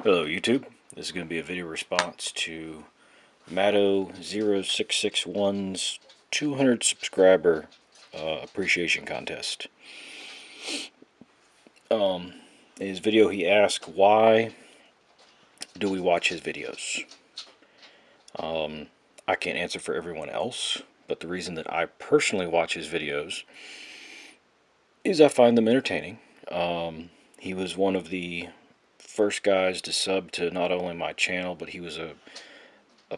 Hello YouTube, this is going to be a video response to Matto0661's 200 subscriber appreciation contest. In his video he asked, why do we watch his videos? I can't answer for everyone else, but the reason that I personally watch his videos is I find them entertaining. He was one of the first guys to sub to not only my channel, but he was a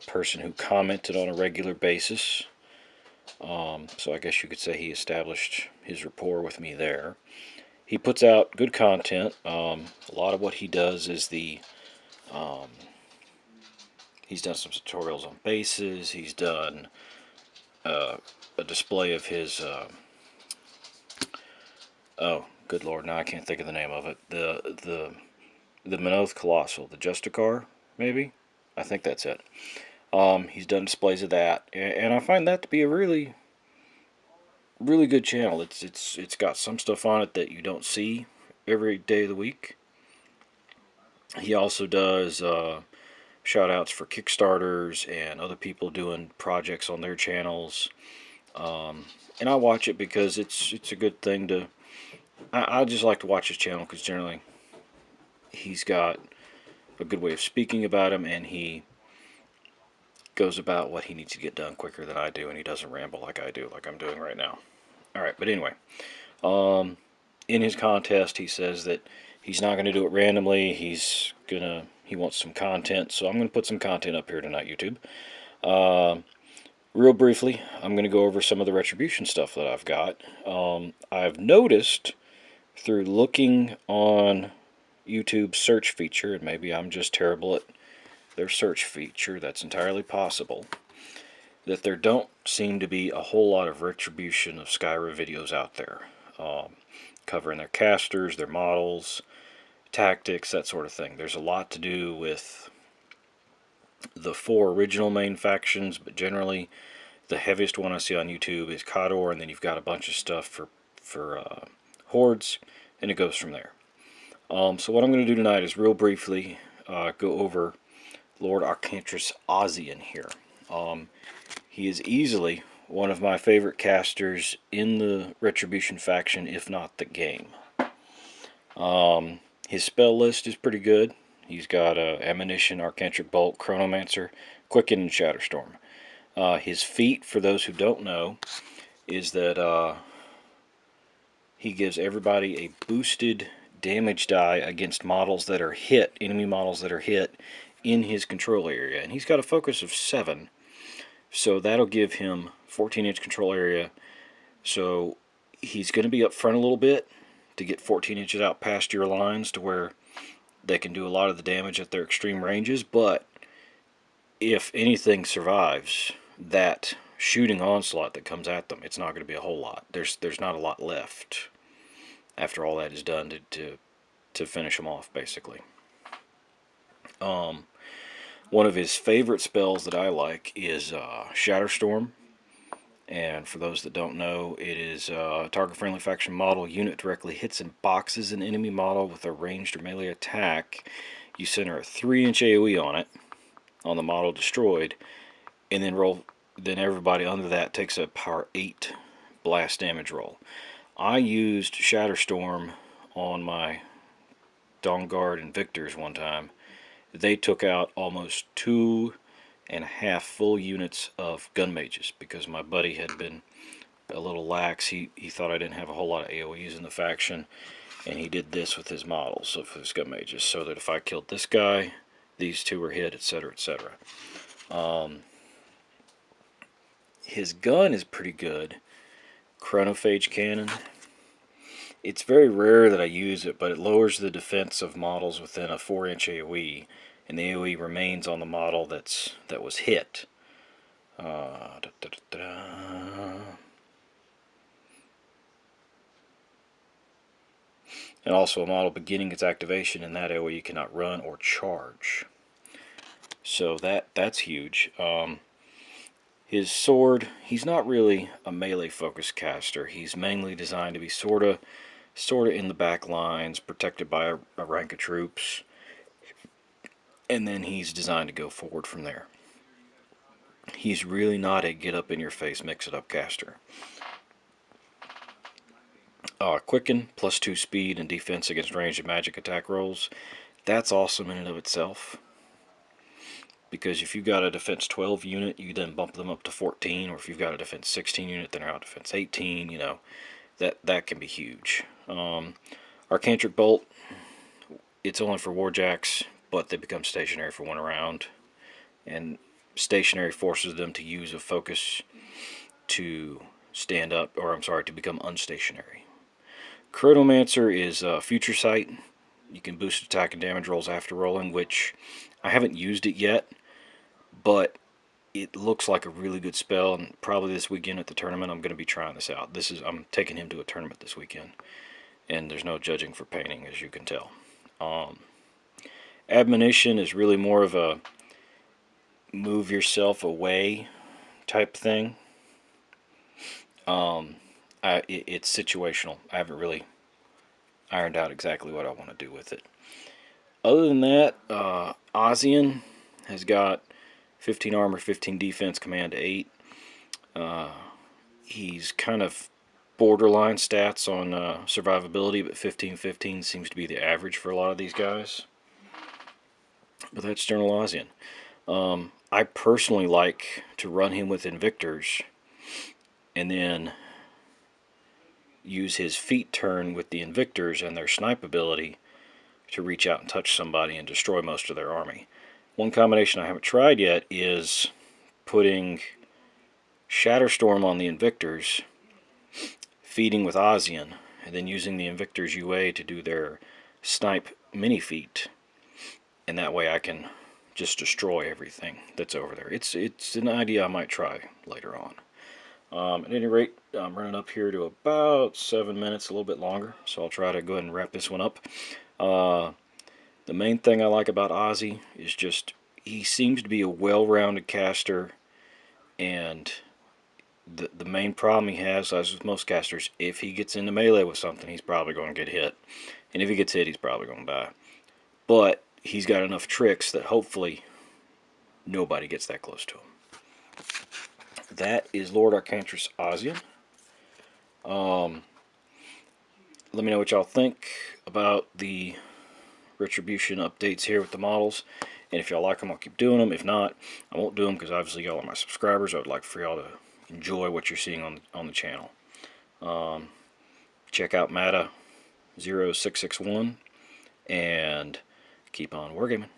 person who commented on a regular basis. So I guess you could say he established his rapport with me there. He puts out good content. A lot of what he does is he's done some tutorials on bases. He's done a display of his, oh, good lord, now I can't think of the name of it. The Minoth Colossal, the Justicar, maybe? I think that's it. He's done displays of that, and I find that to be a really good channel. It's got some stuff on it that you don't see every day of the week. He also does shout outs for Kickstarters and other people doing projects on their channels. And I watch it because it's a good thing to. I just like to watch his channel because generally he's got a good way of speaking about him, and he goes about what he needs to get done quicker than I do, and he doesn't ramble like I do, like I'm doing right now. Alright, but anyway, in his contest he says that he's not going to do it randomly. He wants some content, so I'm going to put some content up here tonight, YouTube. Real briefly, I'm going to go over some of the Retribution stuff that I've got. I've noticed through looking on YouTube's search feature, and maybe I'm just terrible at their search feature, that's entirely possible, that there don't seem to be a whole lot of Retribution of Skyra videos out there, covering their casters, their models, tactics, that sort of thing. There's a lot to do with the 4 original main factions, but generally the heaviest one I see on YouTube is Khador, and then you've got a bunch of stuff for hordes, and it goes from there. So what I'm going to do tonight is real briefly go over Lord Arcanist Ossyan here. He is easily one of my favorite casters in the Retribution faction, if not the game. His spell list is pretty good. He's got Ammunition, Arcantric Bolt, Chronomancer, Quicken, and Shatterstorm. His feat, for those who don't know, is that he gives everybody a boosted damage die against models that are hit, enemy models that are hit in his control area. And he's got a focus of 7, so that'll give him 14-inch control area. So he's going to be up front a little bit to get 14 inches out past your lines to where they can do a lot of the damage at their extreme ranges. But if anything survives that shooting onslaught that comes at them, it's not going to be a whole lot. There's not a lot left after all that is done to finish them off, basically. One of his favorite spells that I like is Shatterstorm. And for those that don't know, it is a target-friendly faction model. Unit directly hits and boxes an enemy model with a ranged or melee attack. You center a 3-inch AoE on it, on the model destroyed, and then roll. Then everybody under that takes a power 8 blast damage roll. I used Shatterstorm on my Dawnguard and Victors one time. They took out almost 2.5 full units of gun mages because my buddy had been a little lax. He thought I didn't have a whole lot of AoEs in the faction, and he did this with his models of his gun mages, so that if I killed this guy, these 2 were hit, etc., etc. His gun is pretty good. Chronophage cannon. It's very rare that I use it, but it lowers the defense of models within a 4-inch AoE, and the AoE remains on the model that was hit. And also a model beginning its activation in that AoE cannot run or charge. So that's huge. His sword, he's not really a melee focused caster. He's mainly designed to be sorta in the back lines, protected by a rank of troops. and then he's designed to go forward from there. He's really not a get-up-in-your-face, mix-it-up caster. Quicken, +2 speed and defense against ranged and magic attack rolls. That's awesome in and of itself. Because if you've got a defense 12 unit, you then bump them up to 14. Or if you've got a defense 16 unit, then they're out defense 18. You know, that can be huge. Arcanist Bolt, it's only for warjacks, but they become stationary for 1 round. And stationary forces them to use a focus to stand up, or I'm sorry, to become unstationary. Chronomancer is Future Sight. You can boost attack and damage rolls after rolling, which I haven't used it yet, but it looks like a really good spell, and probably this weekend at the tournament I'm going to be trying this out. I'm taking him to a tournament this weekend, and there's no judging for painting, as you can tell. Admonition is really more of a move yourself away type thing. It's situational. I haven't really ironed out exactly what I want to do with it. Other than that, Ossyan has got 15 armor, 15 defense, command 8. He's kind of borderline stats on survivability, but 15-15 seems to be the average for a lot of these guys. But that's General Ossyan. I personally like to run him with Invictors and then use his feet turn with the Invictors and their snipe ability to reach out and touch somebody and destroy most of their army. One combination I haven't tried yet is putting Shatterstorm on the Invictors, feeding with Ossyan, and then using the Invictors UA to do their snipe mini feat, and that way I can just destroy everything that's over there. It's an idea I might try later on. At any rate, I'm running up here to about 7 minutes, a little bit longer, so I'll try to go ahead and wrap this one up. The main thing I like about Ozzy is just he seems to be a well-rounded caster, and the main problem he has, as with most casters, if he gets into melee with something, he's probably going to get hit. And if he gets hit, he's probably going to die. But he's got enough tricks that hopefully nobody gets that close to him. That is Lord Arcanist Ossyan. Let me know what y'all think about the Retribution updates here with the models. And if y'all like them, I'll keep doing them. If not, I won't do them because obviously y'all are my subscribers. I would like for y'all to enjoy what you're seeing on the channel. Check out Mata 0661 and keep on wargaming.